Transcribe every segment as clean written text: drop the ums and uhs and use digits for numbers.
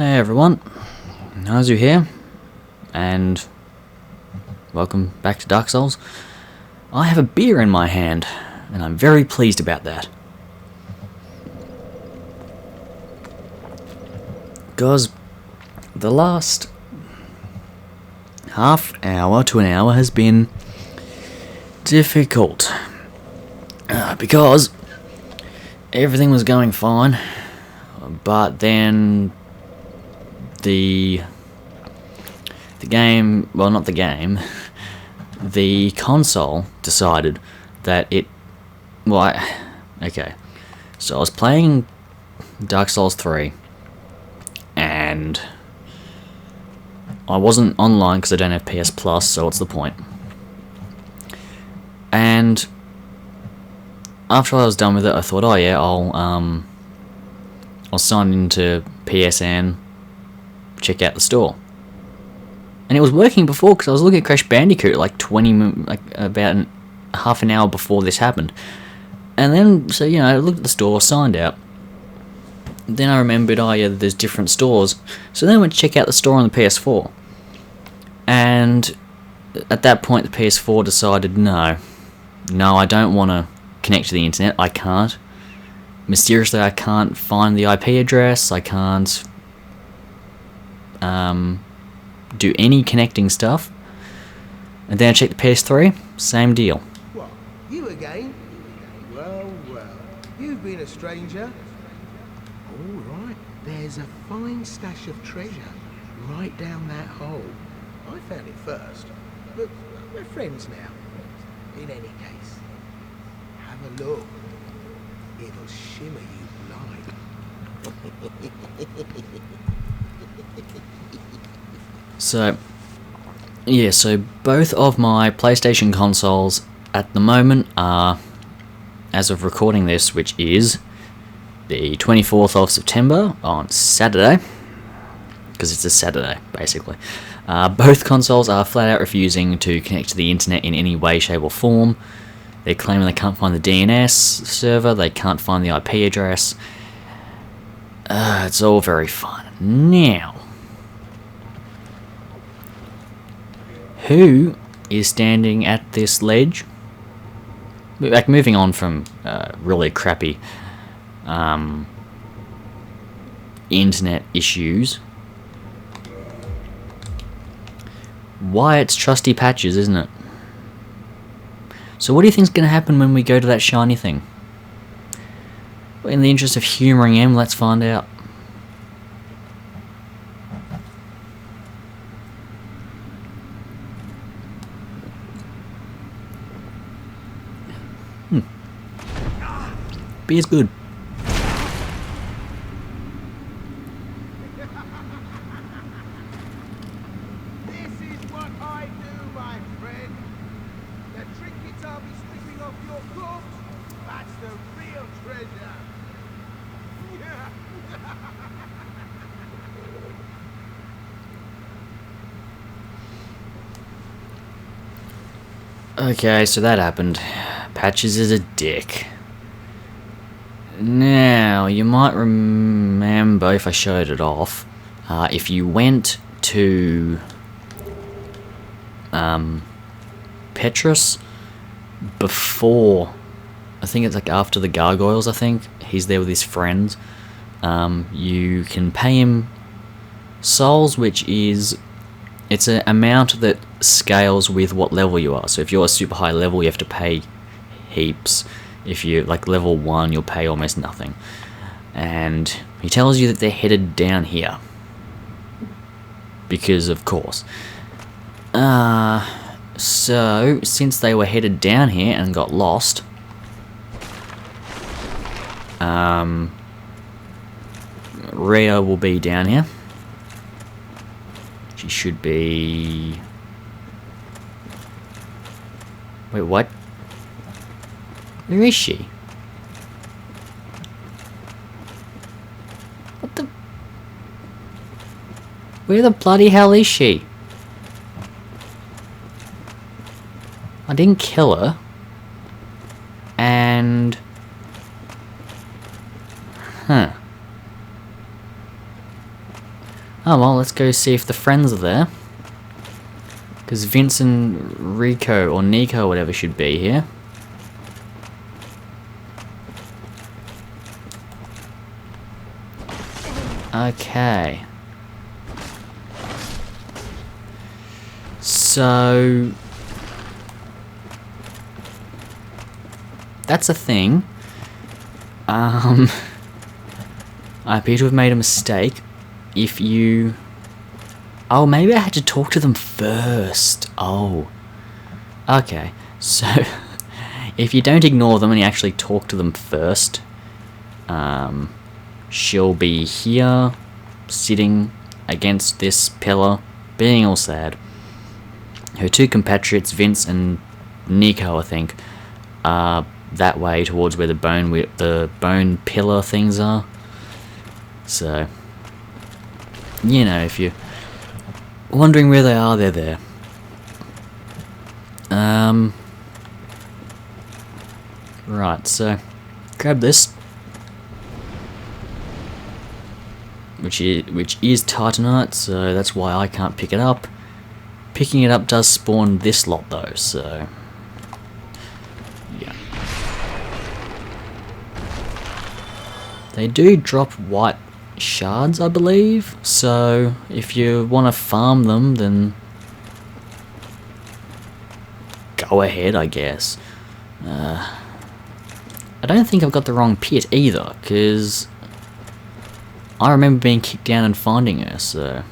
Hey everyone, Nazu here, and welcome back to Dark Souls. I have a beer in my hand, and I'm very pleased about that. Because the last half hour to an hour has been difficult. Because everything was going fine, but then the game, well, not the game, the console decided that okay, so I was playing Dark Souls 3, and I wasn't online because I don't have PS Plus, so what's the point? And after I was done with it, I thought, oh yeah, I'll sign into PSN, check out the store. And it was working before because I was looking at Crash Bandicoot about half an hour before this happened. And then, so, I looked at the store, signed out. Then I remembered, oh yeah, there's different stores. So then I went to check out the store on the PS4. And at that point, the PS4 decided, no, I don't want to connect to the internet. I can't. Mysteriously, I can't find the IP address. I can't do any connecting stuff. And then I checked the PS3, same deal. What, you again? Well, you've been a stranger. All right, there's a fine stash of treasure right down that hole. I found it first, but we're friends now. In any case, have a look. It'll shimmer you blind. So both of my PlayStation consoles at the moment are, as of recording this, which is the 24th of September on Saturday, because it's a Saturday, basically. Both consoles are flat out refusing to connect to the internet in any way, shape or form. They're claiming they can't find the DNS server, they can't find the IP address. It's all very fun. Now, who is standing at this ledge? Like, moving on from really crappy internet issues. Why, it's trusty Patches, isn't it? So what do you think's going to happen when we go to that shiny thing? In the interest of humouring him, let's find out. Beer's good. This is what I do, my friend. The trinkets I'll be stripping off your corpse, that's the real treasure. Okay, so that happened. Patches is a dick. Now, you might remember, if I showed it off, if you went to Petrus before, I think it's like after the gargoyles, I think, he's there with his friends, you can pay him souls, which is, it's an amount that scales with what level you are. So if you're a super high level, you have to pay heaps. If you're like level 1, you'll pay almost nothing. And he tells you that they're headed down here. Because, of course. So, since they were headed down here and got lost, Rhea will be down here. She should be... Wait, what? Where is she? What the... Where the bloody hell is she? I didn't kill her. And... Huh. Oh well, let's go see if the friends are there. Because Vince and Rico, or Nico, whatever, should be here. Okay. So... that's a thing. I appear to have made a mistake. If you... oh, maybe I had to talk to them first. Oh. Okay. So, if you don't ignore them and you actually talk to them first, she'll be here, sitting against this pillar, being all sad. Her two compatriots, Vince and Nico, I think, are that way towards where the bone pillar things are. So, you know, if you're wondering where they are, they're there. Right, so grab this, which is titanite, so that's why I can't pick it up. Picking it up does spawn this lot though, so yeah. They do drop white shards, I believe, so if you want to farm them, then go ahead, I guess. I don't think I've got the wrong pit either, because I remember being kicked down and finding her, so...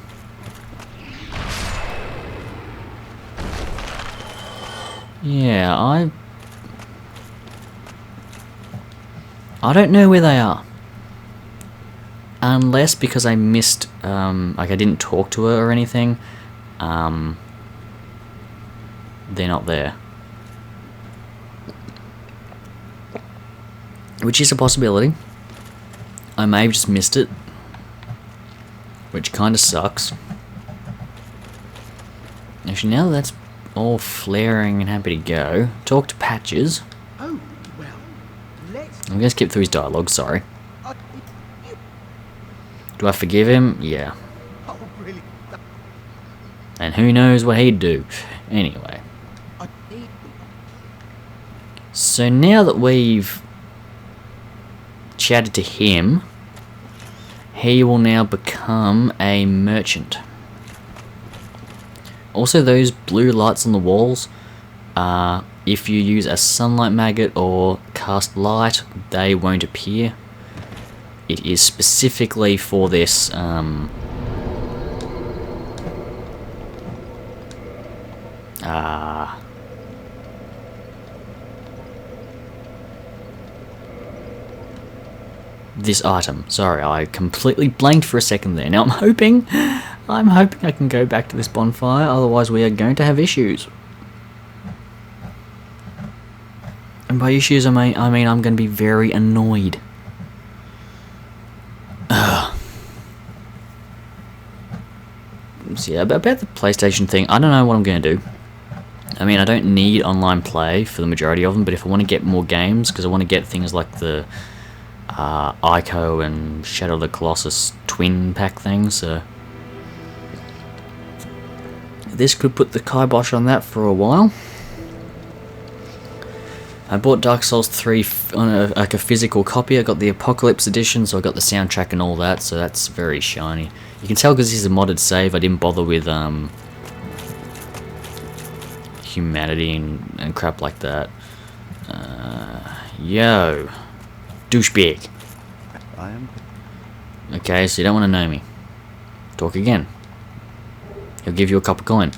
yeah, I don't know where they are. Unless because I missed, like I didn't talk to her or anything, they're not there. Which is a possibility. I may have just missed it. Which kind of sucks. Actually, now that's all flaring and happy to go, talk to Patches. Oh, well, let's... I'm gonna skip through his dialogue, sorry. Do I forgive him? Yeah. Oh, really? And who knows what he'd do. Anyway. So now that we've chatted to him, he will now become a merchant. Also, those blue lights on the walls, if you use a sunlight maggot or cast light, they won't appear. It is specifically for this, this item. Sorry, I completely blanked for a second there. Now I'm hoping I can go back to this bonfire, otherwise we are going to have issues. And by issues I mean I'm going to be very annoyed. So yeah, about the PlayStation thing, I don't know what I'm going to do. I mean, I don't need online play for the majority of them, but if I want to get more games, because I want to get things like the Ico and Shadow of the Colossus twin pack thing, so this could put the kibosh on that for a while. I bought Dark Souls 3 on like a physical copy. I got the Apocalypse edition, so I got the soundtrack and all that, so that's very shiny. You can tell because this is a modded save, I didn't bother with humanity and crap like that. Yo, douchebag. I am. Okay, so you don't want to know me. Talk again. He'll give you a copper coin,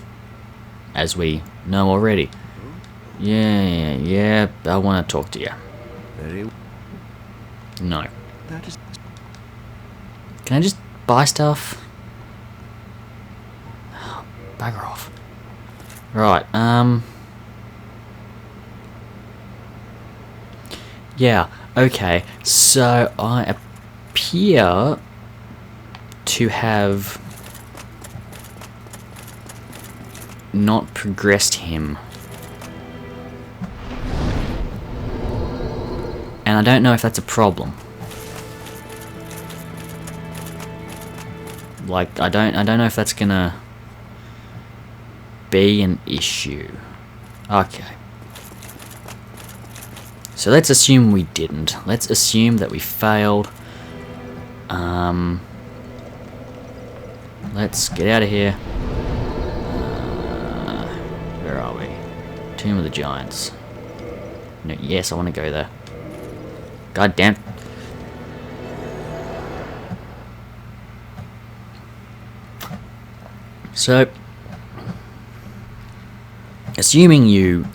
as we know already. Yeah, I want to talk to you. Very. No. That is. Can I just buy stuff? Oh, bugger off. Right, yeah, okay, so I appear to have not progressed him. And I don't know if that's a problem. Like, I don't know if that's gonna be an issue. Okay. So let's assume we didn't. Let's assume that we failed. Let's get out of here. Where are we? Tomb of the Giants. No, yes, I want to go there. God damn. So, assuming you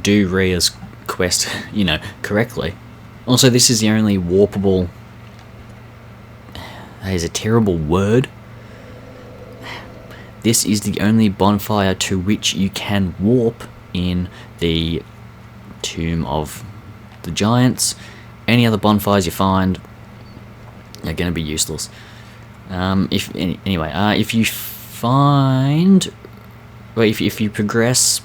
do Rhea's quest, you know, correctly. Also, this is the only warpable... That is a terrible word. This is the only bonfire to which you can warp in the Tomb of the Giants. Any other bonfires you find are going to be useless. If you find... Well, if you progress...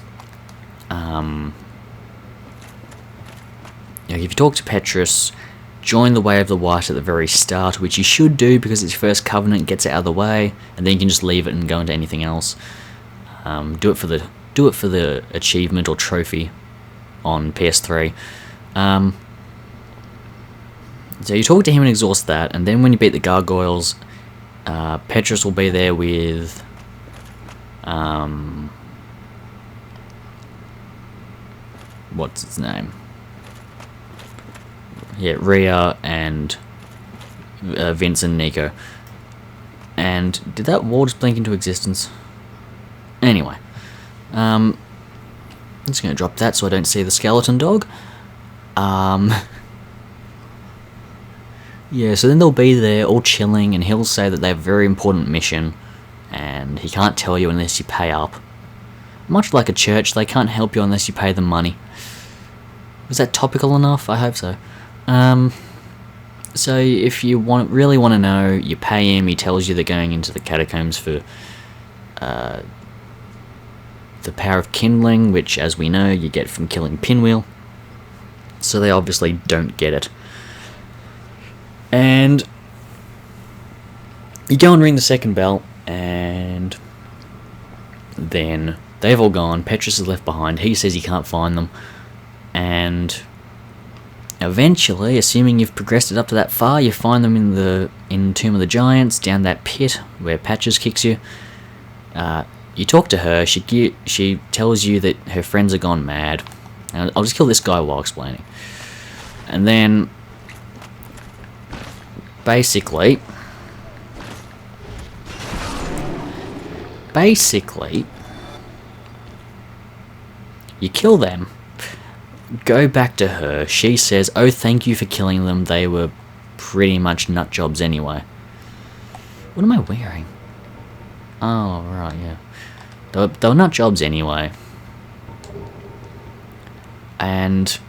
if you talk to Petrus, join the Way of the White at the very start, which you should do because it's your first covenant, gets it out of the way, and then you can just leave it and go into anything else. Do it for the achievement or trophy on PS3. So you talk to him and exhaust that, and then when you beat the gargoyles, Petrus will be there with what's its name? Yeah, Rhea and Vince and Nico. And did that wall just blink into existence? Anyway, I'm just going to drop that so I don't see the skeleton dog. Yeah, so then they'll be there all chilling, and he'll say that they have a very important mission, and he can't tell you unless you pay up. Much like a church, they can't help you unless you pay them money. Was that topical enough? I hope so. So if you really want to know, you pay him, he tells you they're going into the catacombs for the power of kindling, which, as we know, you get from killing Pinwheel. So they obviously don't get it. And you go and ring the second bell, and then they've all gone. Petrus is left behind. He says he can't find them. And eventually, assuming you've progressed it up to that far, you find them in Tomb of the Giants, down that pit where Patches kicks you. You talk to her. She tells you that her friends are gone mad. And I'll just kill this guy while explaining. And then, basically, you kill them. Go back to her. She says, "Oh, thank you for killing them. They were pretty much nut jobs anyway." What am I wearing? Oh, right, yeah. They were nut jobs anyway. And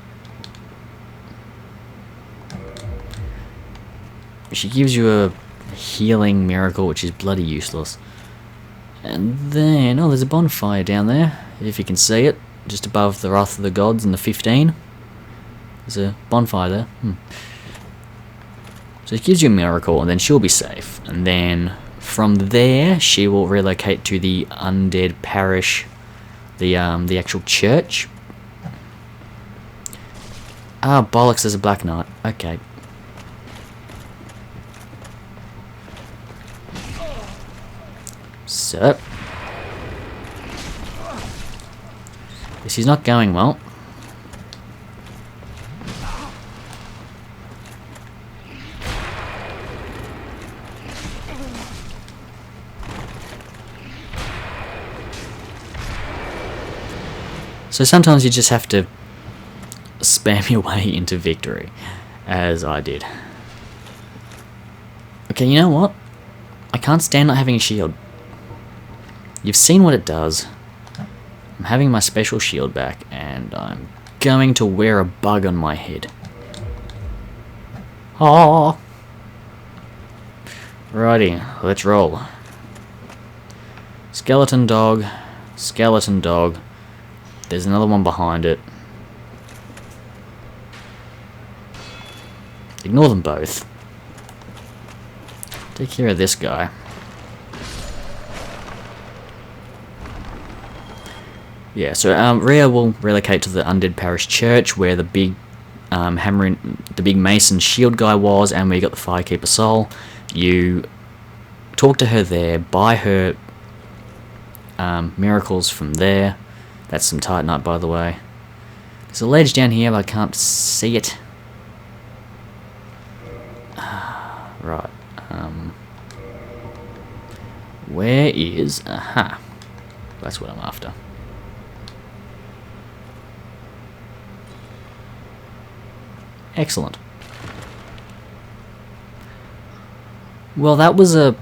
she gives you a healing miracle, which is bloody useless. And then, oh, there's a bonfire down there, if you can see it. Just above the Wrath of the Gods and the 15. There's a bonfire there. So it gives you a miracle, and then she'll be safe. And then from there, she will relocate to the undead parish, the actual church. Ah, bollocks! There's a Black Knight. Okay. So this is not going well. So sometimes you just have to spam your way into victory, as I did. Okay, you know what? I can't stand not having a shield. You've seen what it does. I'm having my special shield back, and I'm going to wear a bug on my head. Oh! Righty, let's roll. Skeleton dog, skeleton dog. There's another one behind it. Ignore them both. Take care of this guy. Yeah, so Rhea will relocate to the Undead Parish Church, where the big the big mason shield guy was, and where you got the Firekeeper soul. You talk to her there, buy her miracles from there. That's some Titanite, by the way. There's a ledge down here, but I can't see it. Right. Where is... Aha. That's what I'm after. Excellent. Well, that was a...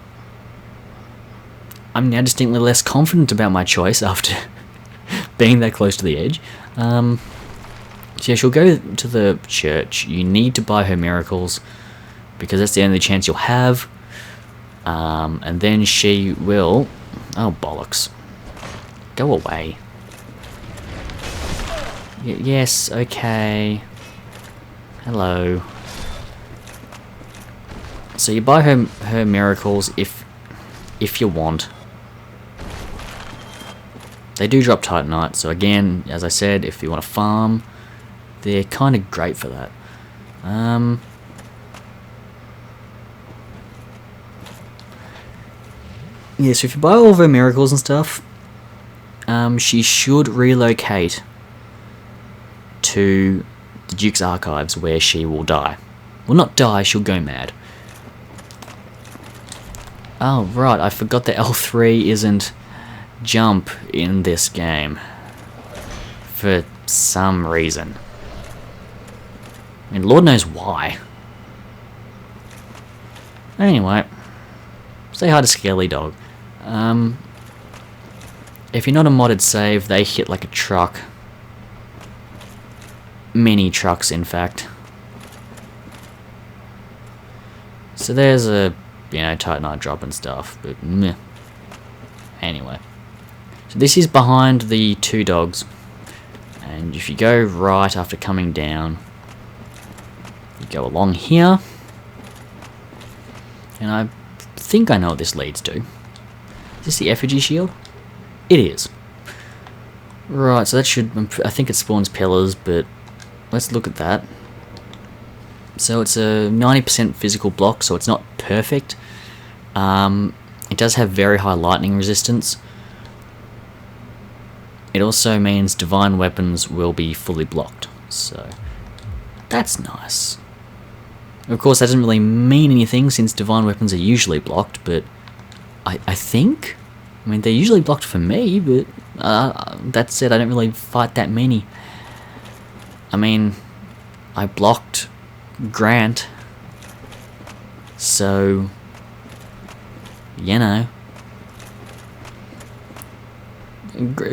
I'm now distinctly less confident about my choice after being that close to the edge. So yeah, she'll go to the church. You need to buy her miracles, because that's the only chance you'll have. And then she will... Oh, bollocks. Go away. Yes, okay. Hello. So you buy her miracles if you want. They do drop Titanite, so again, as I said, if you want to farm, they're kind of great for that. Yeah, so if you buy all of her miracles and stuff, she should relocate to the Duke's Archives, where she will die. Well, not die, she'll go mad. Oh, right, I forgot that L3 isn't jump in this game. For some reason. I mean, Lord knows why. Anyway, say hi to Scaly Dog. If you're not a modded save, they hit like a truck. Mini trucks, in fact. So there's a, Titanite drop and stuff, but meh. Anyway. So this is behind the two dogs. And if you go right after coming down, you go along here. And I think I know what this leads to. Is this the effigy shield? It is. Right, so that should... I think it spawns pillars, but let's look at that. So it's a 90% physical block, so it's not perfect. It does have very high lightning resistance. It also means divine weapons will be fully blocked, so that's nice. Of course, that doesn't really mean anything since divine weapons are usually blocked, but I think? I mean, they're usually blocked for me, but that said, I don't really fight that many. I mean, I blocked Grant, so,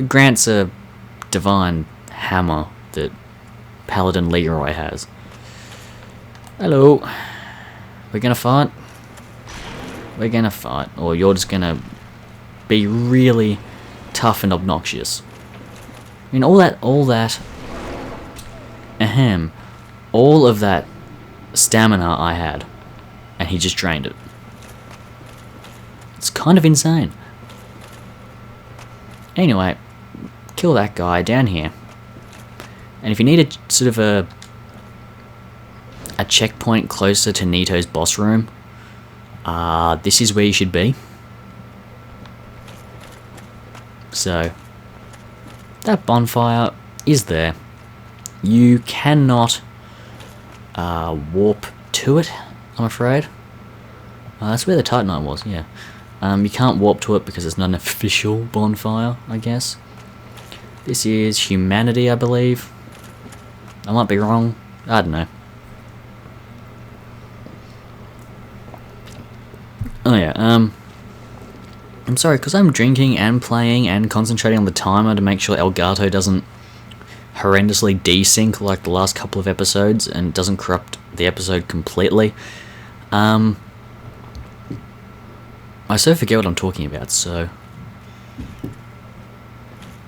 Grant's a divine hammer that Paladin Leroy has. Hello. We're gonna fight? We're gonna fight. Or you're just gonna be really tough and obnoxious. I mean, all of that stamina I had, and he just drained it. It's kind of insane. Anyway, kill that guy down here. And if you need a sort of a checkpoint closer to Nito's boss room, this is where you should be. So, that bonfire is there. You cannot warp to it, I'm afraid. That's where the Titanite was, yeah. You can't warp to it because it's not an official bonfire, I guess. This is humanity, I believe. I might be wrong. I don't know. Oh yeah, I'm sorry, because I'm drinking and playing and concentrating on the timer to make sure Elgato doesn't horrendously desync like the last couple of episodes and doesn't corrupt the episode completely. I so forget what I'm talking about, so...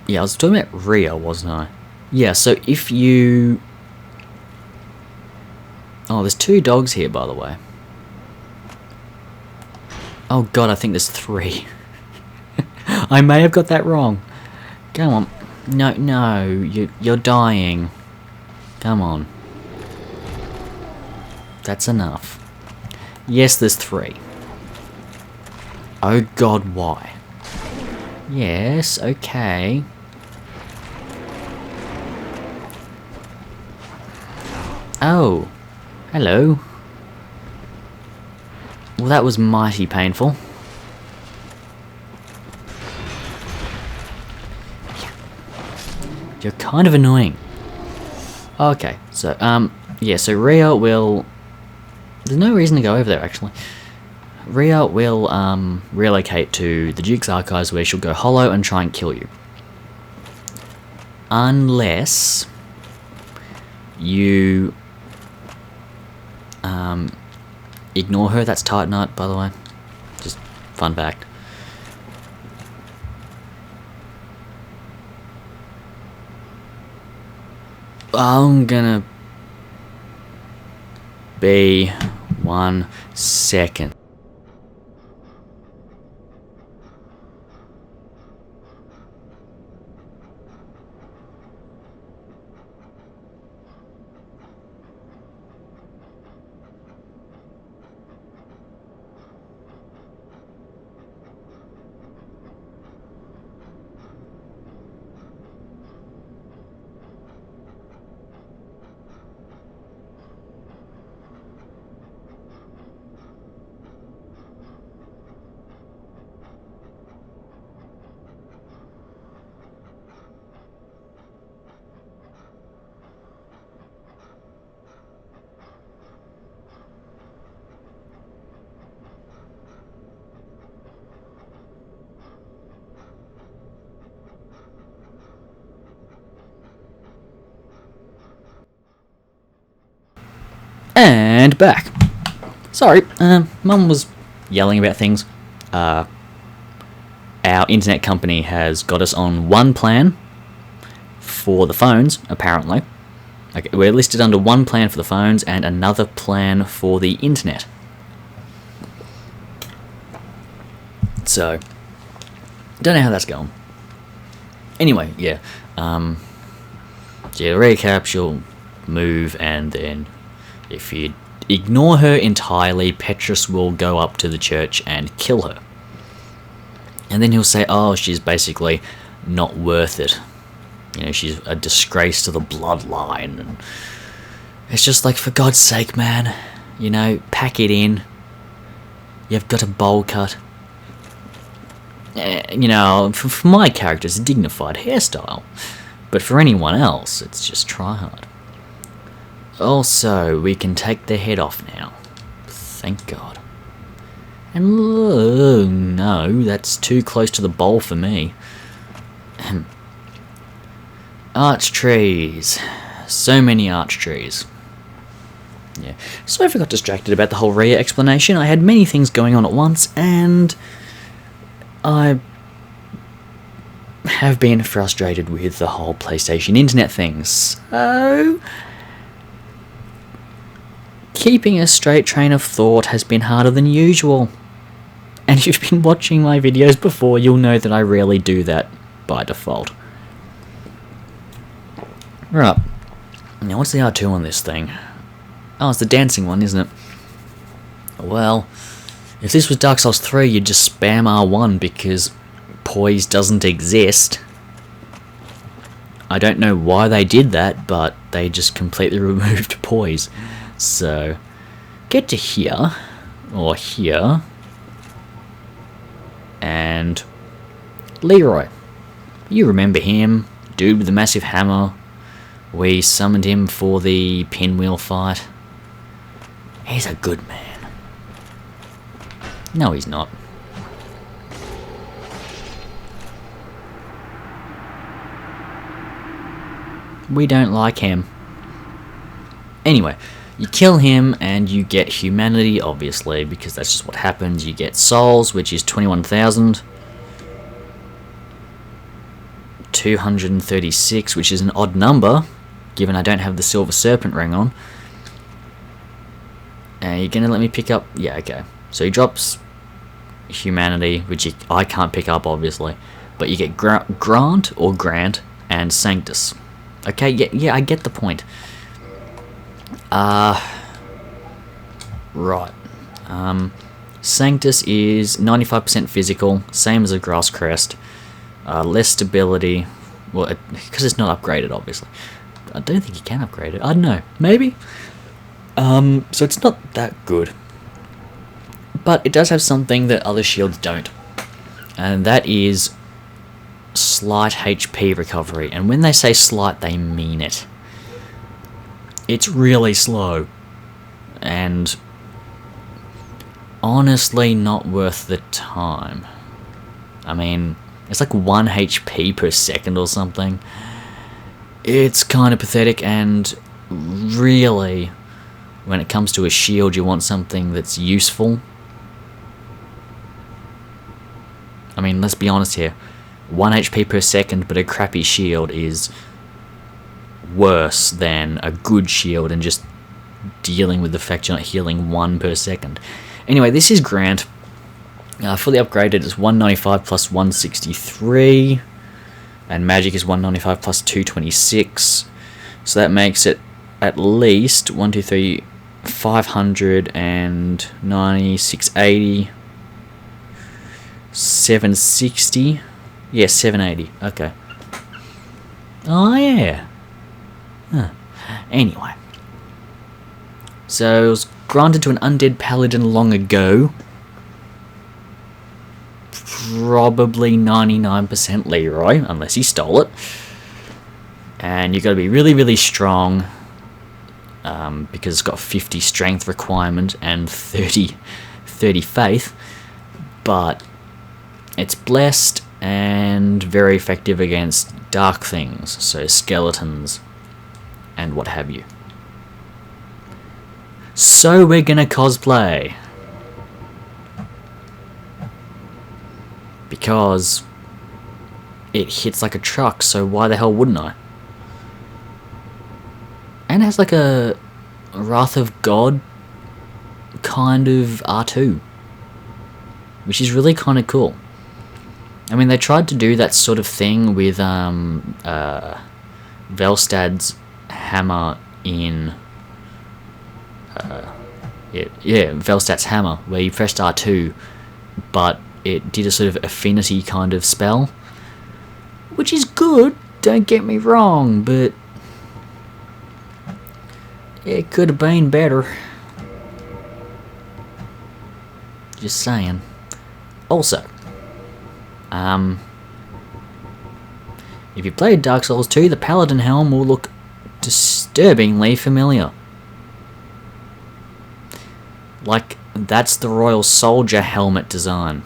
Yeah, I was talking about Rhea, wasn't I? Yeah, so if you... Oh, there's 2 dogs here, by the way. Oh god, I think there's 3. I may have got that wrong. Come on. No, you're dying. Come on. That's enough. Yes, there's 3. Oh god, why? Yes, okay. Oh, hello. Well, that was mighty painful. You're kind of annoying. Okay, so, yeah, so Rhea will... There's no reason to go over there, actually. Rhea will, relocate to the Duke's Archives where she'll go hollow and try and kill you. Unless... you... ignore her. That's Titanite, by the way. Just fun fact. I'm gonna be 1 second. And back. Sorry, Mum was yelling about things. Our internet company has got us on one plan for the phones, apparently. Okay, we're listed under one plan for the phones and another plan for the internet. So, don't know how that's going. Anyway, yeah. Yeah, to recap, she'll move and then if you ignore her entirely, Petrus will go up to the church and kill her. And then he'll say, oh, she's basically not worth it. You know, she's a disgrace to the bloodline. And it's just like, for God's sake, man. You know, pack it in. You've got a bowl cut. You know, for my character, it's a dignified hairstyle. But for anyone else, it's just try hard. Also, we can take their head off now. Thank God. And no, that's too close to the bowl for me. Arch trees. So many arch trees. Yeah. So I got distracted about the whole Rhea explanation. I had many things going on at once, and I have been frustrated with the whole PlayStation Internet thing. So keeping a straight train of thought has been harder than usual. And if you've been watching my videos before, you'll know that I rarely do that by default. Right. Now, what's the R2 on this thing? Oh, it's the dancing one, isn't it? Well, if this was Dark Souls 3, you'd just spam R1 because poise doesn't exist. I don't know why they did that, but they just completely removed poise. So, get to here, or here, and Leroy. You remember him, dude with the massive hammer. We summoned him for the pinwheel fight. He's a good man. No, he's not. We don't like him. Anyway, you kill him and you get humanity, obviously, because that's just what happens. You get souls, which is 21,000. 236, which is an odd number, given I don't have the silver serpent ring on. You're gonna let me pick up? Yeah, okay. So he drops humanity, which I can't pick up, obviously. But you get grant, and Sanctus. Okay, yeah, I get the point. Right. Sanctus is 95% physical, same as a grass crest. Less stability. Well, because it's not upgraded, obviously. I don't think you can upgrade it. I don't know. Maybe? So it's not that good. But it does have something that other shields don't. And that is slight HP recovery. And when they say slight, they mean it. It's really slow. And honestly not worth the time. I mean, it's like 1 HP per second or something. It's kind of pathetic, and really, when it comes to a shield, you want something that's useful. I mean, let's be honest here. 1 HP per second, but a crappy shield is worse than a good shield and just dealing with the fact you're not healing 1 per second. Anyway, this is Grant. Fully upgraded is 195 plus 163. And magic is 195 plus 226. So that makes it at least 590, 680, 760. Yeah, 780. Okay. Oh, yeah. Huh. Anyway. So it was granted to an undead paladin long ago. Probably 99% Leroy, unless he stole it. And you've got to be really, really strong, because it's got 50 strength requirement and 30 faith. But it's blessed and very effective against dark things, so skeletons and what have you. So we're gonna cosplay. Because it hits like a truck, so why the hell wouldn't I? And it has like a Wrath of God kind of R2, which is really kind of cool. I mean, they tried to do that sort of thing with Velstad's hammer in Velstad's hammer, where you pressed R2, but it did a sort of affinity kind of spell, which is good, don't get me wrong, but it could have been better. Just saying. Also, if you played Dark Souls 2, the Paladin helm will look disturbingly familiar. Like, that's the Royal Soldier helmet design.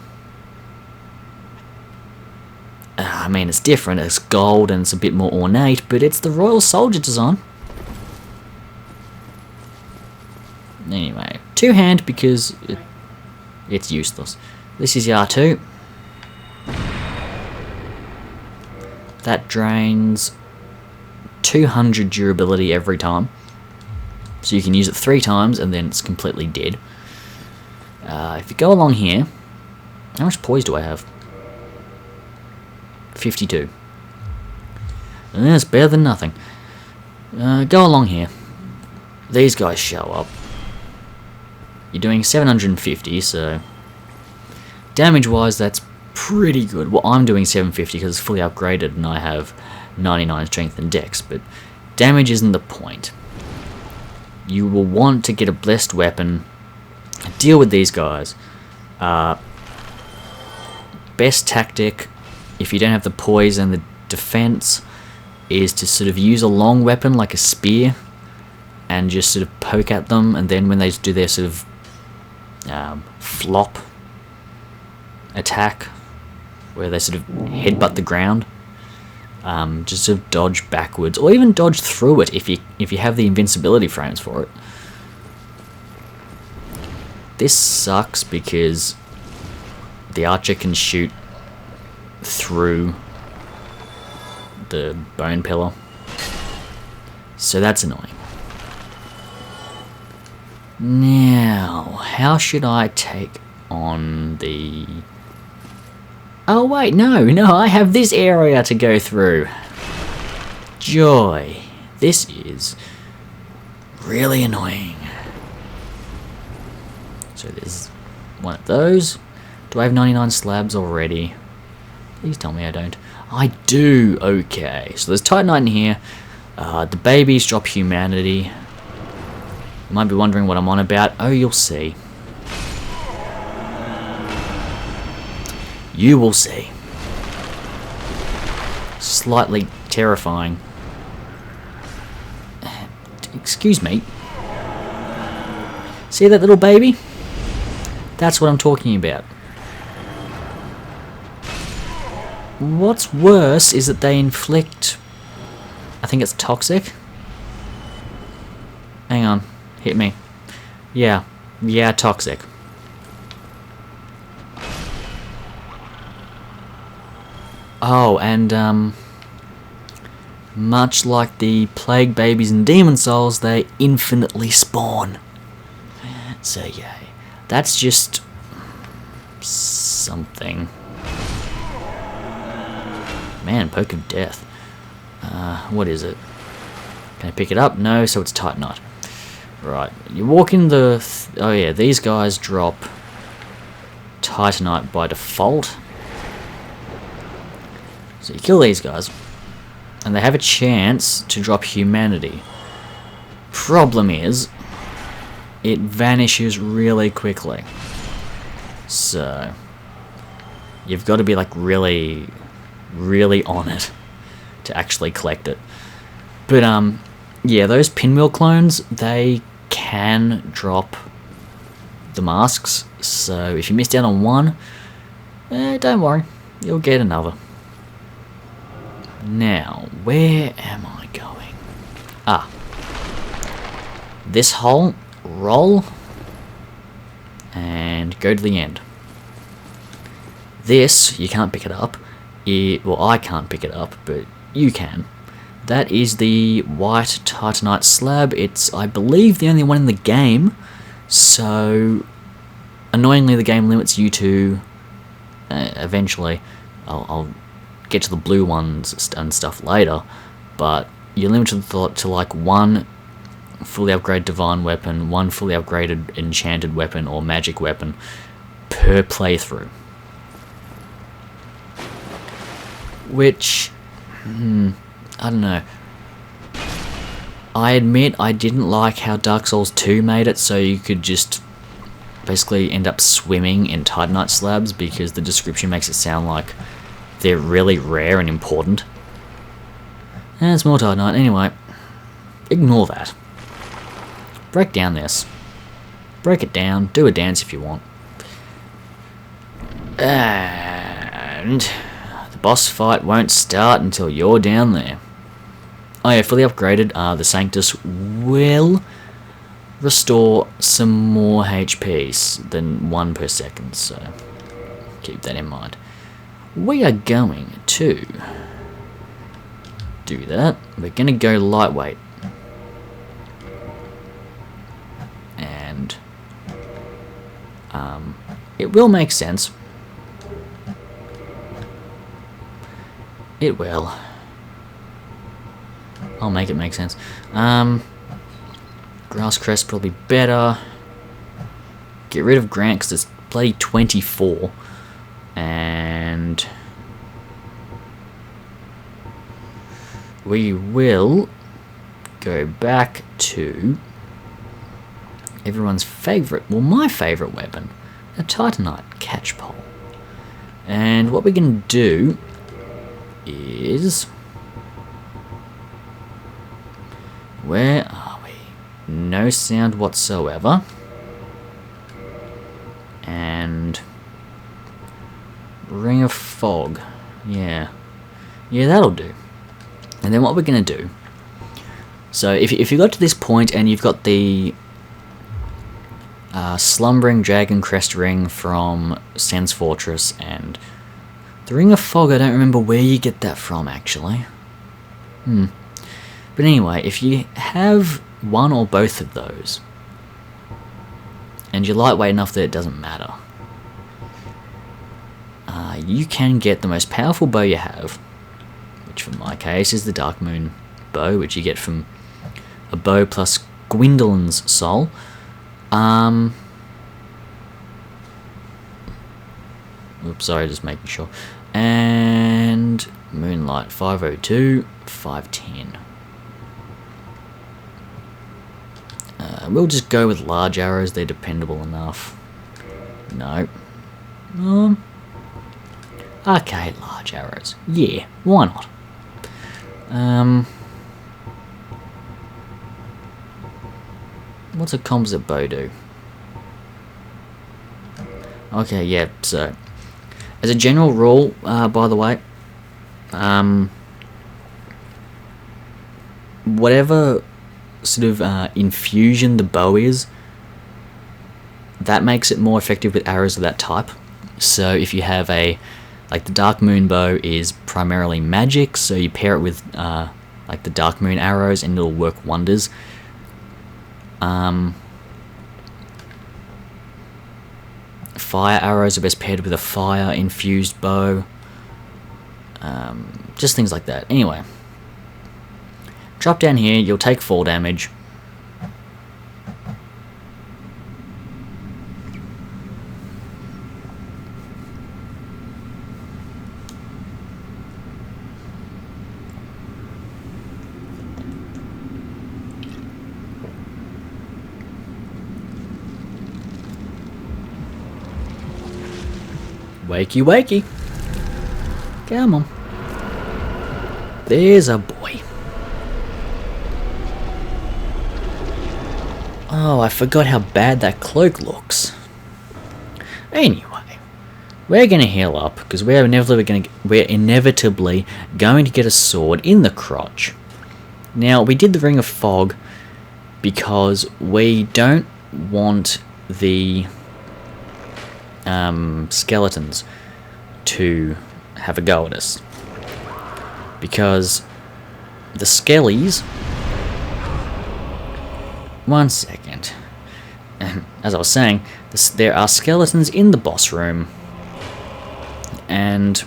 I mean, it's different, it's gold and it's a bit more ornate, but it's the Royal Soldier design. Anyway, two-hand because it's useless. This is your R2. That drains 200 durability every time. So you can use it 3 times and then it's completely dead. If you go along here, how much poise do I have? 52. That's better than nothing. Go along here. These guys show up. You're doing 750, so damage-wise, that's pretty good. Well, I'm doing 750 because it's fully upgraded and I have 99 strength and dex, but damage isn't the point. You will want to get a blessed weapon, deal with these guys. Best tactic, if you don't have the poise and the defense, is to sort of use a long weapon like a spear and just sort of poke at them, and then when they do their sort of flop attack, where they sort of headbutt the ground, just sort of dodge backwards, or even dodge through it if you have the invincibility frames for it. This sucks because the archer can shoot through the bone pillar, so that's annoying. Now, how should I take on the... Oh wait, no, I have this area to go through. joy. This is really annoying. So there's one of those. Do I have 99 slabs already? Please tell me I don't. I do. Okay. So there's Titanite in here. The babies drop humanity. You might be wondering what I'm on about. Oh, you'll see. You will see. Slightly terrifying. Excuse me. See that little baby? That's what I'm talking about. What's worse is that they inflict... I think it's toxic. Hang on. Hit me. Yeah. Yeah, toxic. Oh, and much like the plague babies and demon souls, they infinitely spawn. So yeah, that's just something. Man, poke of death. What is it? Can I pick it up? No, so it's Titanite. Right, you walk in the... oh yeah, these guys drop Titanite by default. So you kill these guys, and they have a chance to drop humanity. Problem is, it vanishes really quickly. So, you've got to be like really on it to actually collect it. But yeah, those pinwheel clones, they can drop the masks. So if you missed out on one, don't worry, you'll get another. Now, where am I going? Ah. This hole, roll, and go to the end. This, you can't pick it up. Well, I can't pick it up, but you can. That is the white Titanite slab. It's, I believe, the only one in the game. So, annoyingly, the game limits you to, eventually, I'll get to the blue ones and stuff later, but you're limited to like one fully upgraded divine weapon, one fully upgraded enchanted weapon or magic weapon per playthrough. Which, I don't know. I admit I didn't like how Dark Souls 2 made it so you could just basically end up swimming in Titanite slabs, because the description makes it sound like they're really rare and important. And it's more Titanite. Anyway, ignore that. Break down this. Break it down. Do a dance if you want. And the boss fight won't start until you're down there. Oh yeah, fully upgraded, the Sanctus will restore some more HPs than 1 per second, so keep that in mind. We are going to do that. We're going to go lightweight. And it will make sense. It will. I'll make it make sense. Grass Crest probably better. Get rid of Grant because it's bloody 24. And we will go back to everyone's favourite, well, my favourite weapon, a Titanite catchpole. And what we're going to do is... where are we? No sound whatsoever. And... Ring of Fog. Yeah. Yeah, that'll do. And then what we're going to do... So, if you got to this point and you've got the... Slumbering Dragon Crest Ring from Sen's Fortress, and... the Ring of Fog, I don't remember where you get that from, actually. But anyway, if you have one or both of those, and you're lightweight enough that it doesn't matter, you can get the most powerful bow you have, which for my case is the Dark Moon bow, which you get from a bow plus Gwendolyn's soul. Oops, sorry, just making sure. And Moonlight 502, 510. We'll just go with large arrows, they're dependable enough. No. Okay, large arrows. Yeah, why not? What's a composite bow do? Okay, yeah, so as a general rule, by the way, whatever sort of infusion the bow is, that makes it more effective with arrows of that type. So if you have like the Dark Moon bow is primarily magic, so you pair it with like the Dark Moon arrows and it'll work wonders. Fire arrows are best paired with a fire infused bow. Just things like that. Anyway, drop down here, you'll take fall damage. Wakey, wakey. Come on. There's a boy. Oh, I forgot how bad that cloak looks. Anyway, we're gonna heal up because we're inevitably going to get a sword in the crotch. Now, we did the Ring of Fog because we don't want the skeletons to have a go at us, because the skellies, one second, as I was saying, there are skeletons in the boss room, and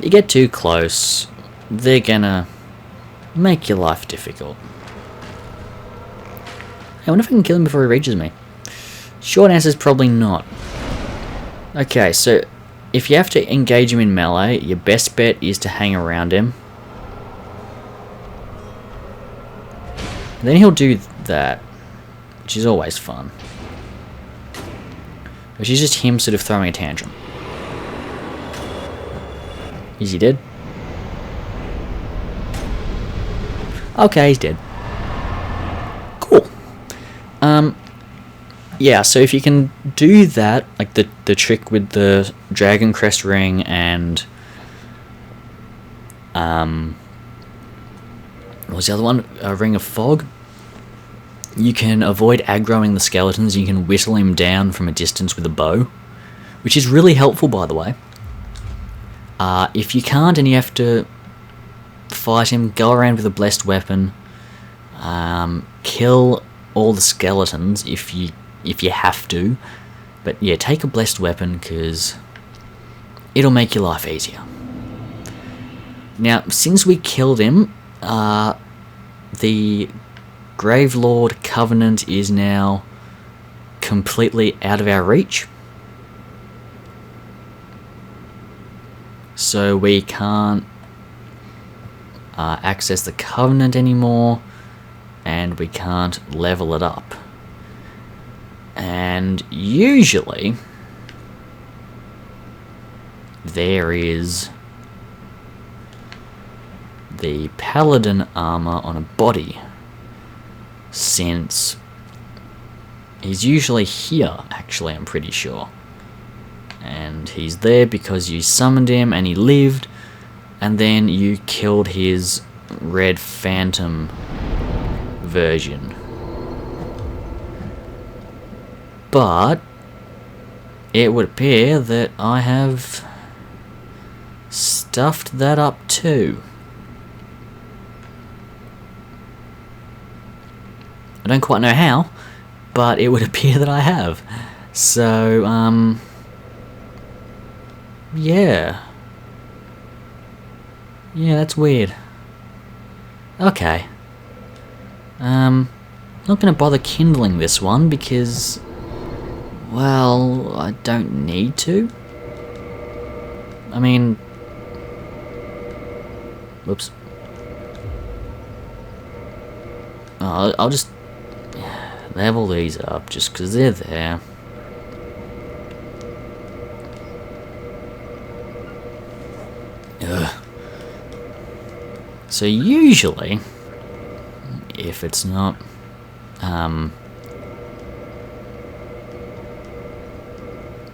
you get too close, they're gonna make your life difficult. I wonder if I can kill him before he reaches me. Short answer is probably not. Okay, so if you have to engage him in melee, your best bet is to hang around him. Then he'll do that, which is always fun. Which is just him sort of throwing a tantrum. Is he dead? Okay, he's dead. Cool. Yeah, so if you can do that, like the trick with the Dragon Crest Ring and what was the other one? Ring of Fog. You can avoid aggroing the skeletons. You can whittle him down from a distance with a bow, which is really helpful, by the way. If you can't and you have to fight him, go around with a blessed weapon. Kill all the skeletons if you have to, but yeah, take a blessed weapon because it'll make your life easier. Now, since we killed him, the Gravelord Covenant is now completely out of our reach, so we can't access the Covenant anymore, and we can't level it up. And usually there is the Paladin armor on a body, since he's usually here, actually, I'm pretty sure. And he's there because you summoned him and he lived, and then you killed his Red Phantom version. But it would appear that I have stuffed that up too. I don't quite know how, but it would appear that I have. So, yeah. Yeah, that's weird. Okay. Not gonna bother kindling this one because, well, I don't need to. I mean, whoops. I'll just level these up just because they're there. Ugh. So usually, if it's not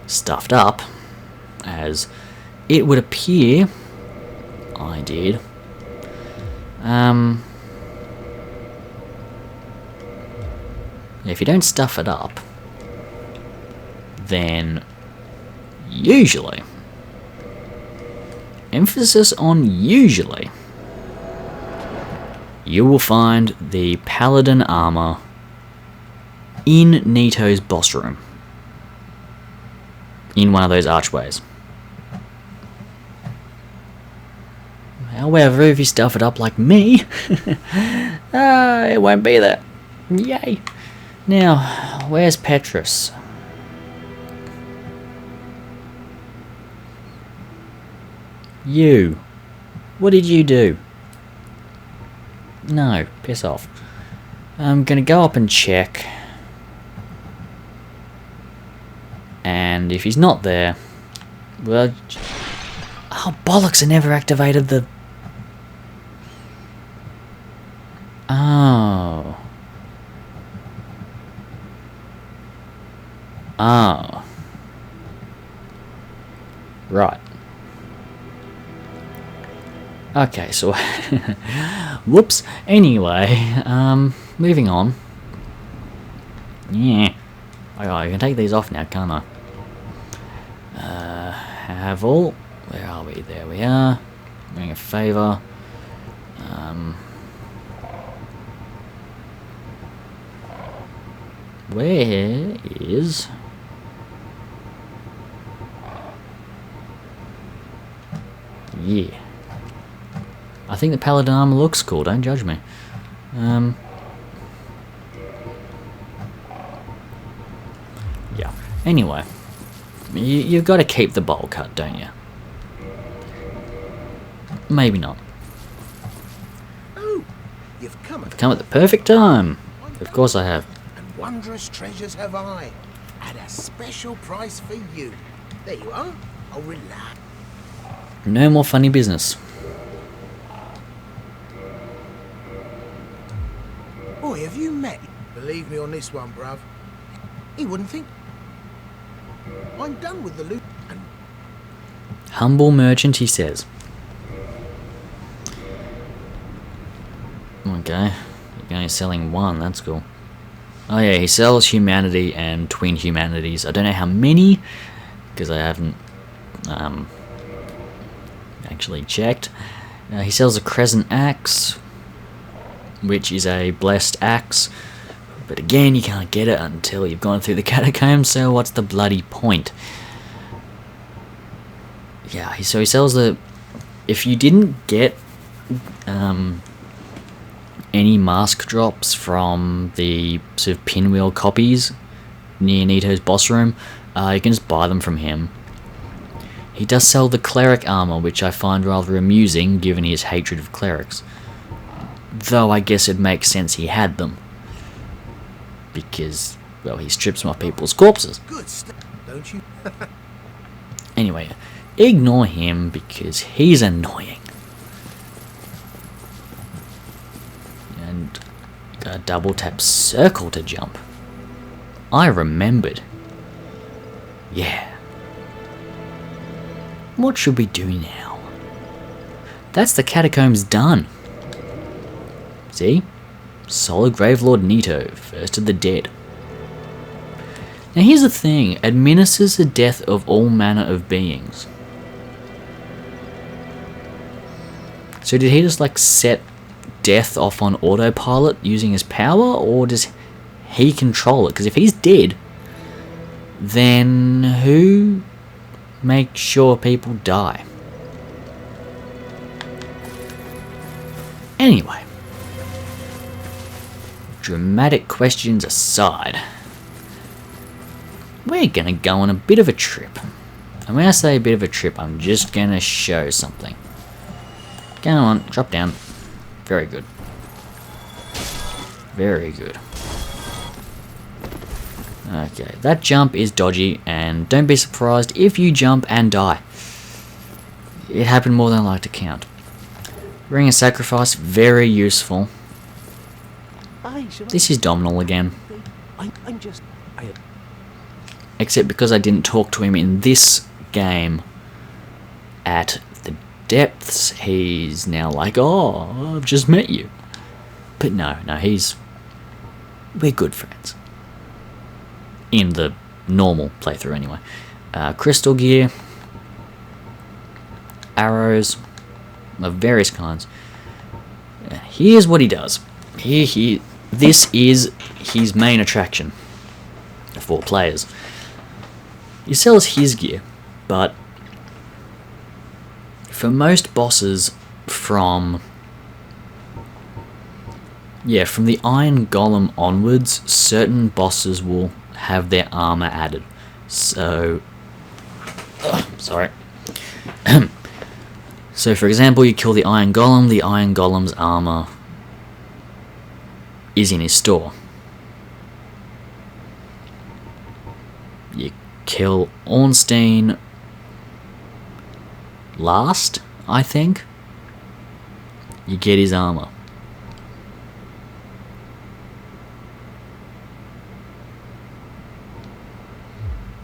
stuffed up, as it would appear I did, if you don't stuff it up, then usually, emphasis on usually, you will find the paladin armor in Nito's boss room, in one of those archways. However, if you stuff it up like me, it won't be there. Yay! Now, where's Petrus? You. What did you do? No, piss off. I'm gonna go up and check. And if he's not there, well, oh bollocks! I never activated the. Oh. Oh. Right. Okay, so whoops. Anyway, moving on. Yeah. I can take these off now, can't I? Have all. Where are we? There we are. Doing a favour. Where is? Yeah. I think the paladin armor looks cool, don't judge me. Yeah. Anyway. You've got to keep the bowl cut, don't you? Maybe not. Oh, you've come at Come at the perfect time. Of course I have. and wondrous treasures have I, at a special price for you. There you are. Oh, relax. No more funny business. Boy, have you met? Believe me on this one, bruv. He wouldn't think. I'm done with the loot. And Humble merchant, he says. Okay. You're only selling one, that's cool. Oh yeah, he sells humanity and twin humanities. I don't know how many, because I haven't actually checked. He sells a crescent axe, which is a blessed axe, but again you can't get it until you've gone through the catacombs, so what's the bloody point? Yeah, so he sells the... If you didn't get any mask drops from the sort of pinwheel copies near Nito's boss room, you can just buy them from him. He does sell the cleric armor, which I find rather amusing given his hatred of clerics. Though I guess it makes sense he had them. Because, well, he strips them off people's corpses. good stuff, don't you? Anyway, ignore him because he's annoying. And you gotta double tap circle to jump. I remembered. Yeah. What should we do now? That's the catacombs done. See? Solid Gravelord Nito, first of the dead. Now here's the thing, administers the death of all manner of beings. So did he just like set death off on autopilot using his power, or does he control it? Because if he's dead, then who makes sure people die? Anyway, dramatic questions aside, we're gonna go on a bit of a trip. And when I say a bit of a trip, I'm just gonna show something. Go on, drop down. Very good. Very good. Okay, that jump is dodgy, and don't be surprised if you jump and die. It happened more than I like to count. Ring of Sacrifice, very useful. This is Dominal again. Except because I didn't talk to him in this game at the depths, he's now like, oh, I've just met you. But no, we're good friends. In the normal playthrough anyway. Crystal gear, arrows of various kinds. Here's what he does. This is his main attraction for players. He sells his gear, but for most bosses from the Iron Golem onwards, certain bosses will have their armor added. So, sorry. So, for example, you kill the Iron Golem's armor is in his store. You kill Ornstein last, I think. You get his armor.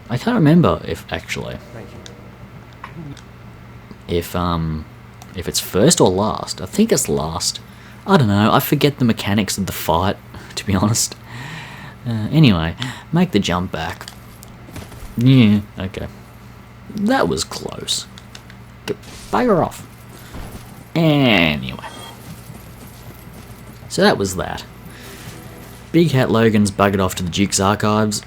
I can't remember if it's first or last. I think it's last. I don't know. I forget the mechanics of the fight, to be honest. Anyway, make the jump back. Yeah, okay. That was close. Bugger off. Anyway. So that was that. Big Hat Logan's buggered off to the Duke's archives.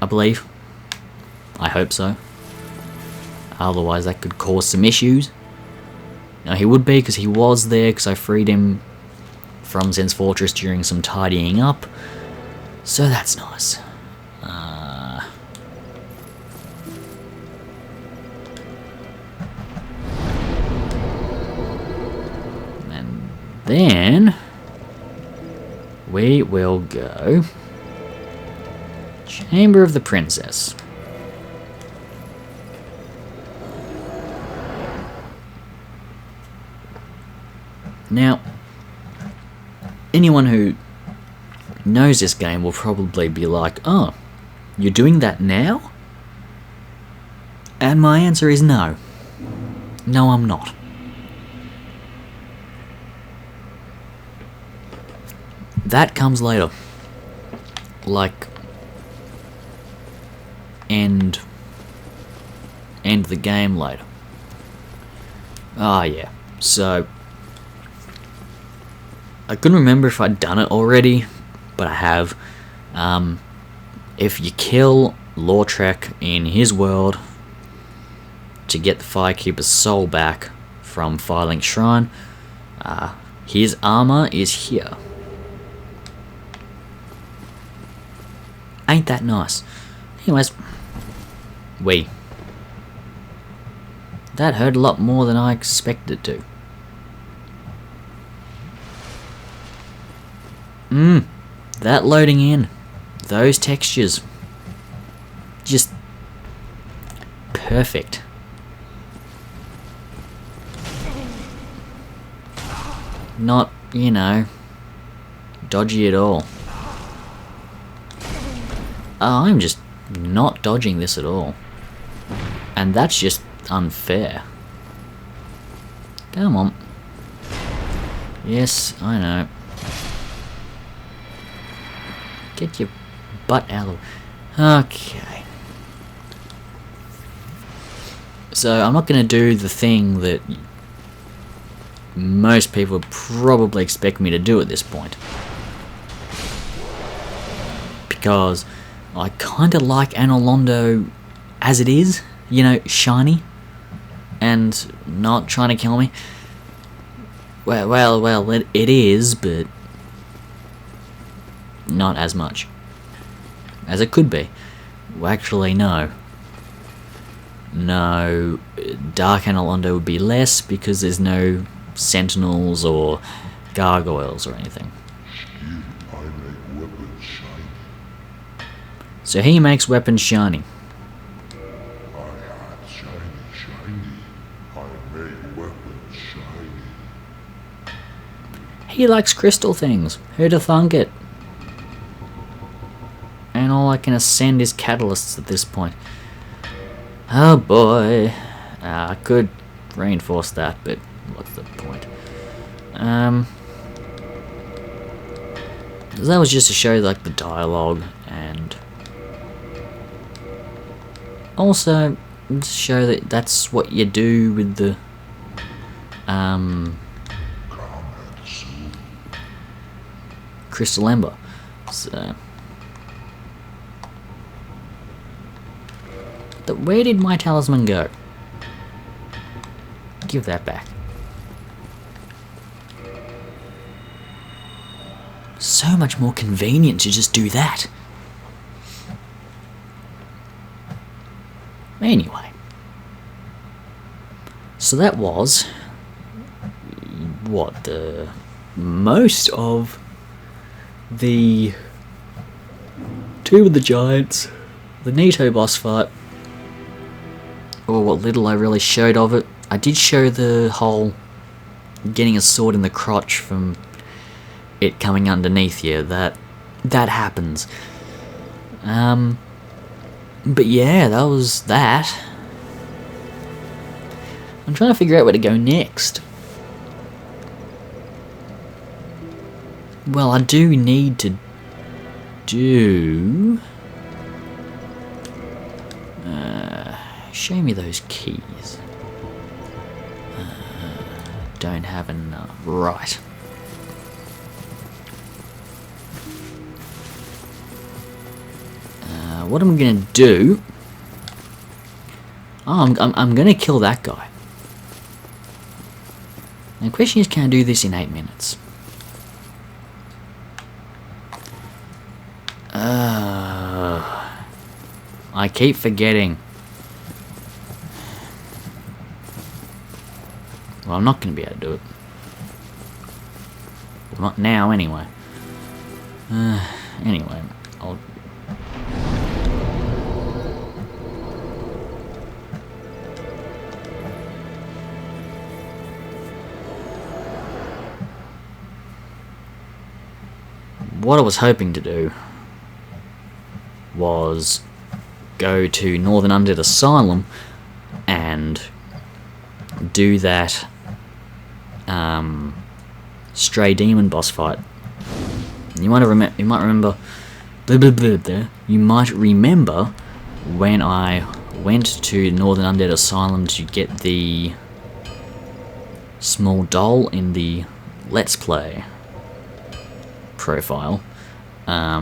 I believe. I hope so. Otherwise that could cause some issues. Now he would be, because he was there, because I freed him from Zen's Fortress during some tidying up. So that's nice. And then we will go Chamber of the Princess. Now, anyone who knows this game will probably be like, oh, you're doing that now? And my answer is no. No, I'm not. That comes later. Like, end the game later. Ah, yeah. So, I couldn't remember if I'd done it already, but I have. If you kill Lautrec in his world to get the Firekeeper's soul back from Firelink Shrine, his armor is here. Ain't that nice? Anyways, that hurt a lot more than I expected it to. That loading in, those textures, just perfect. Not, dodgy at all. I'm just not dodging this at all. And that's just unfair. Come on. Yes, I know. Get your butt out of the... Okay. So, I'm not going to do the thing that most people would probably expect me to do at this point. Because I kind of like Anolondo as it is. Shiny. And not trying to kill me. Well, it is, but not as much as it could be. Well, actually, no. No, Dark Analondo would be less because there's no sentinels or gargoyles or anything. I make weapons shiny. So he makes weapons shiny. I had shiny. I make weapons shiny. He likes crystal things. Who'd have thunk it? And all I can ascend is catalysts at this point. Oh boy. I could reinforce that, but what's the point? That was just to show like the dialogue, and also to show that that's what you do with the crystal ember. So where did my talisman go? Give that back. So much more convenient to just do that. Anyway. So that was what, the most of the Tomb of the Giants, the Nito boss fight, or what little I really showed of it. I did show the whole getting a sword in the crotch from it coming underneath you. That happens. But yeah, that was that. I'm trying to figure out where to go next. Well, I do need to do... show me those keys. Don't have enough. Right. What I'm gonna do... Oh, I'm gonna kill that guy. Now the question is, can I do this in 8 minutes? I keep forgetting. Well, I'm not going to be able to do it. Well, not now, anyway. Anyway, I'll... What I was hoping to do was go to Northern Undead Asylum and do that Stray Demon boss fight. You might remember when I went to Northern Undead Asylum to get the small doll in the Let's Play profile. I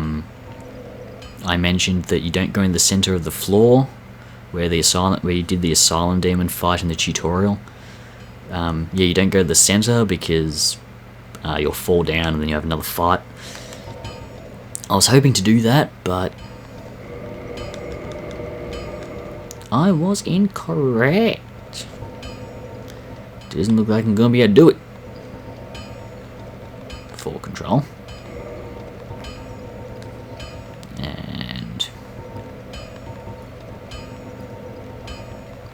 mentioned that you don't go in the center of the floor where you did the asylum demon fight in the tutorial. Yeah, you don't go to the center because you'll fall down and then you have another fight. I was hoping to do that, but I was incorrect. Doesn't look like I'm gonna be able to do it. Full control. And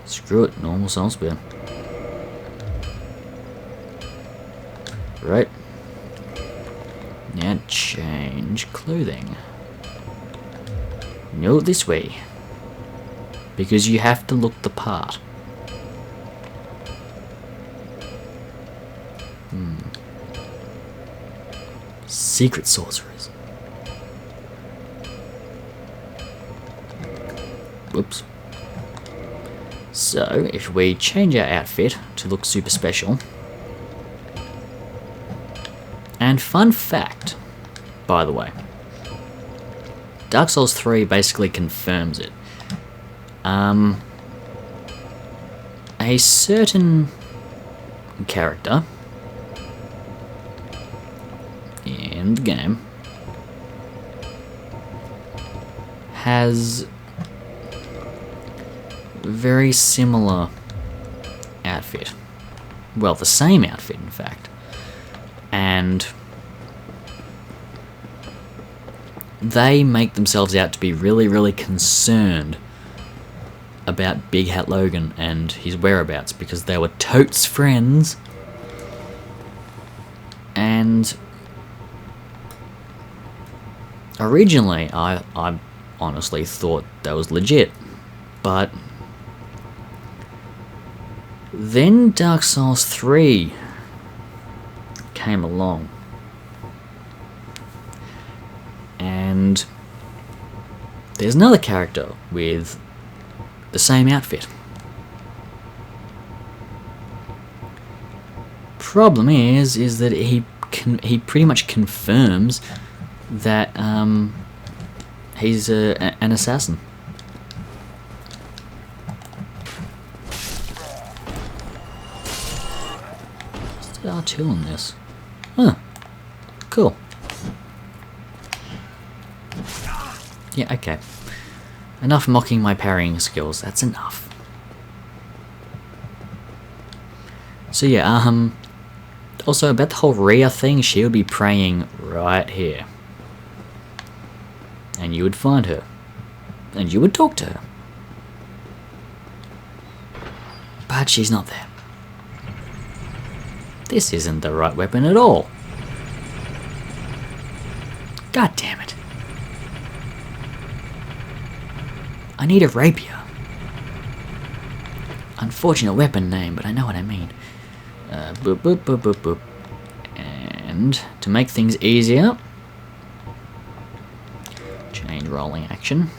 screw it, normal soul spear. Right. Now change clothing. No, this way. Because you have to look the part. Secret sorcerers. Whoops. So, if we change our outfit to look super special. And fun fact, by the way, Dark Souls 3 basically confirms it. A certain character in the game has very similar outfit. Well, the same outfit, in fact. And they make themselves out to be really, really concerned about Big Hat Logan and his whereabouts because they were totes friends. And originally, I honestly thought that was legit. But then Dark Souls 3 came along. And there's another character with the same outfit. Problem is that he pretty much confirms that he's an assassin. What's the R2 on this? Huh. Cool. Yeah, okay. Enough mocking my parrying skills. That's enough. So yeah, also about the whole Rhea thing, she would be praying right here. And you would find her. And you would talk to her. But she's not there. This isn't the right weapon at all. God damn it. I need a rapier. Unfortunate weapon name, but I know what I mean. Boop, boop, boop, boop, boop. And to make things easier, change rolling action.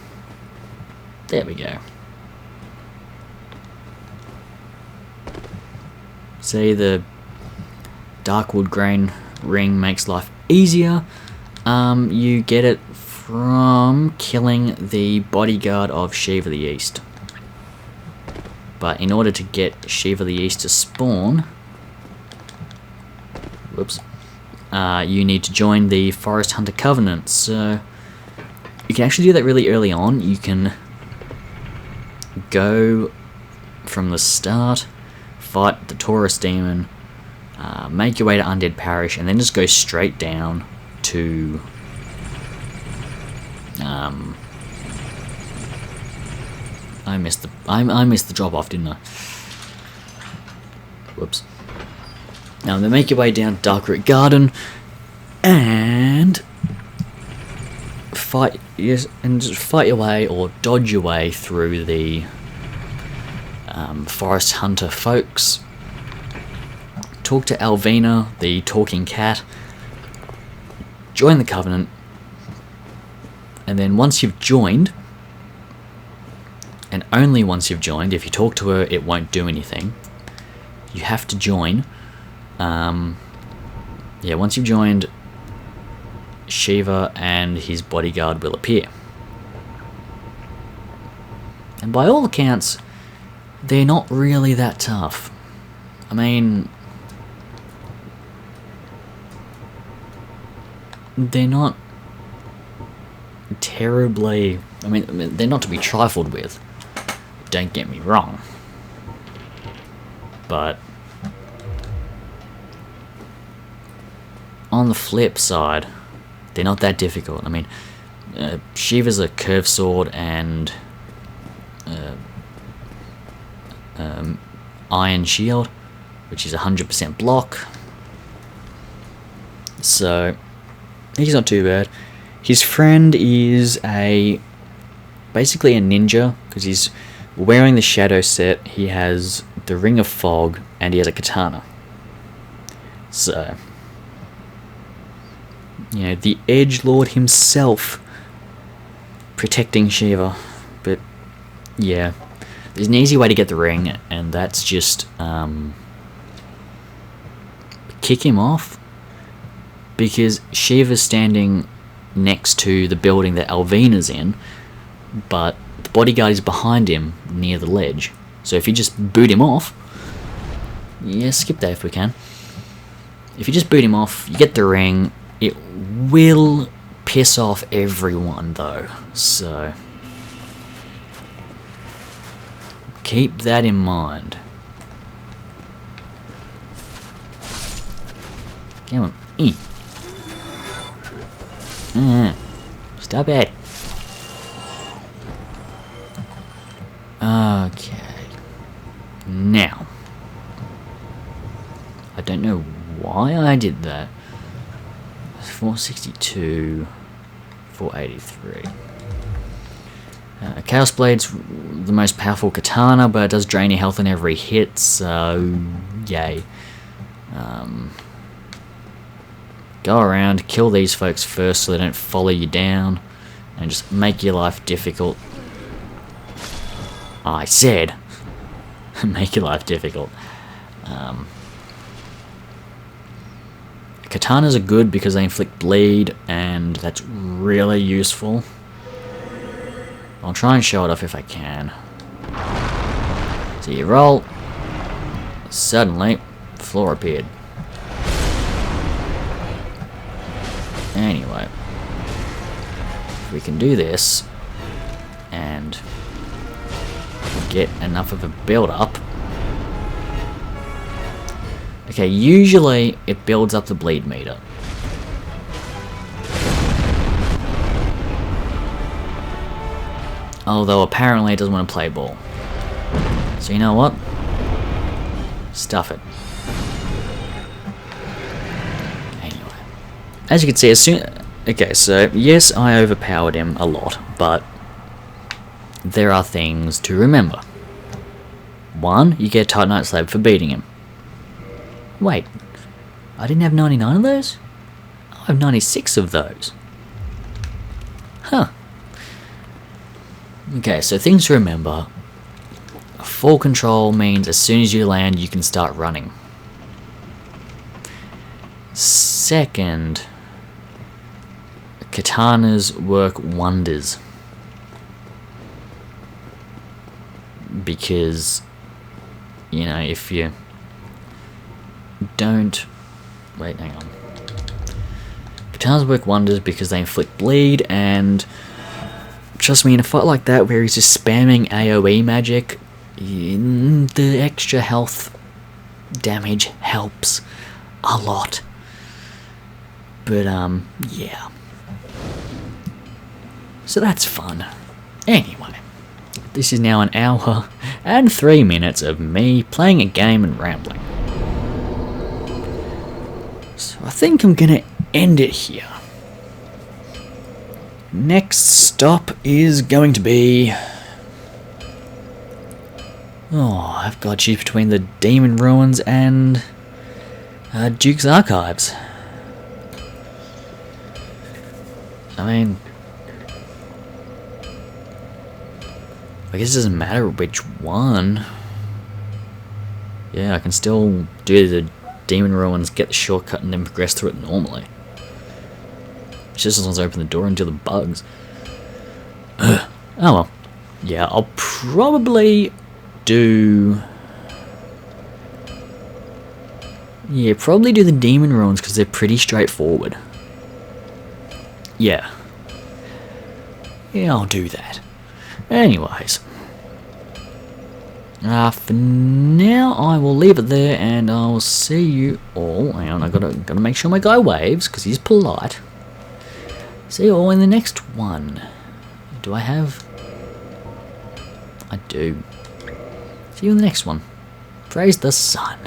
There we go. See, the Darkwood Grain ring makes life easier. You get it from killing the bodyguard of Shiva the East. But in order to get Shiva the East to spawn, whoops, you need to join the Forest Hunter Covenant. So you can actually do that really early on. You can go from the start, fight the Taurus Demon, make your way to Undead Parish, and then just go straight down to I missed the drop off, didn't I? Whoops. Now then make your way down Darkroot Garden and fight just fight your way or dodge your way through the Forest Hunter folks. Talk to Alvina, the talking cat. Join the Covenant. And then once you've joined, and only once you've joined, if you talk to her it won't do anything. You have to join. Yeah, once you've joined, Shiva and his bodyguard will appear. And by all accounts, they're not really that tough. I mean, they're not terribly... I mean, they're not to be trifled with. Don't get me wrong. But on the flip side, they're not that difficult. I mean, Shiva's a curved sword and iron shield, which is 100% block. So he's not too bad. His friend is basically a ninja, because he's wearing the shadow set, he has the Ring of Fog, and he has a katana. So, you know, the Edgelord himself protecting Shiva. But, yeah, there's an easy way to get the ring, and that's just kick him off, because Shiva's standing next to the building that Alvina's in, but the bodyguard is behind him near the ledge. So if you just boot him off, yeah, skip that if we can. If you just boot him off, you get the ring. It will piss off everyone though, so Keep that in mind. Come on. Stop it. Okay. Now. I don't know why I did that. 462, 483. Chaos Blade's the most powerful katana, but it does drain your health on every hit, so yay. Go around, kill these folks first so they don't follow you down, and just make your life difficult. I said, make your life difficult. Katanas are good because they inflict bleed, and that's really useful. I'll try and show it off if I can. So you roll. Suddenly, floor appeared. Anyway, if we can do this and get enough of a build up. Okay, usually it builds up the bleed meter. Although apparently it doesn't want to play ball. So you know what? Stuff it. Anyway. As you can see, as soon... Okay, so yes, I overpowered him a lot, but there are things to remember. 1, you get a Titanite Slab for beating him. Wait, I didn't have 99 of those? I have 96 of those. Huh. Okay, so things to remember. Full control means as soon as you land, you can start running. Second, katanas work wonders. Because, you know, if you don't... Wait, hang on. Katanas work wonders because they inflict bleed, and trust me, in a fight like that where he's just spamming AoE magic, the extra health damage helps a lot. But, yeah. So that's fun. Anyway, this is now 1 hour and 3 minutes of me playing a game and rambling. So I think I'm gonna end it here. Next stop is going to be... Oh, I've got to choose between the Demon Ruins and Duke's Archives. I mean, I guess it doesn't matter which one. Yeah, I can still do the Demon Ruins, get the shortcut, and then progress through it normally. It's just as long as I open the door and do the bugs. Oh well. Yeah, I'll probably do... Yeah, probably do the Demon Ruins because they're pretty straightforward. Yeah. Yeah, I'll do that. Anyways. For now, I will leave it there, and I'll see you all. Hang on, I gotta make sure my guy waves because he's polite. See you all in the next one. Do I have? I do. See you in the next one. Praise the sun.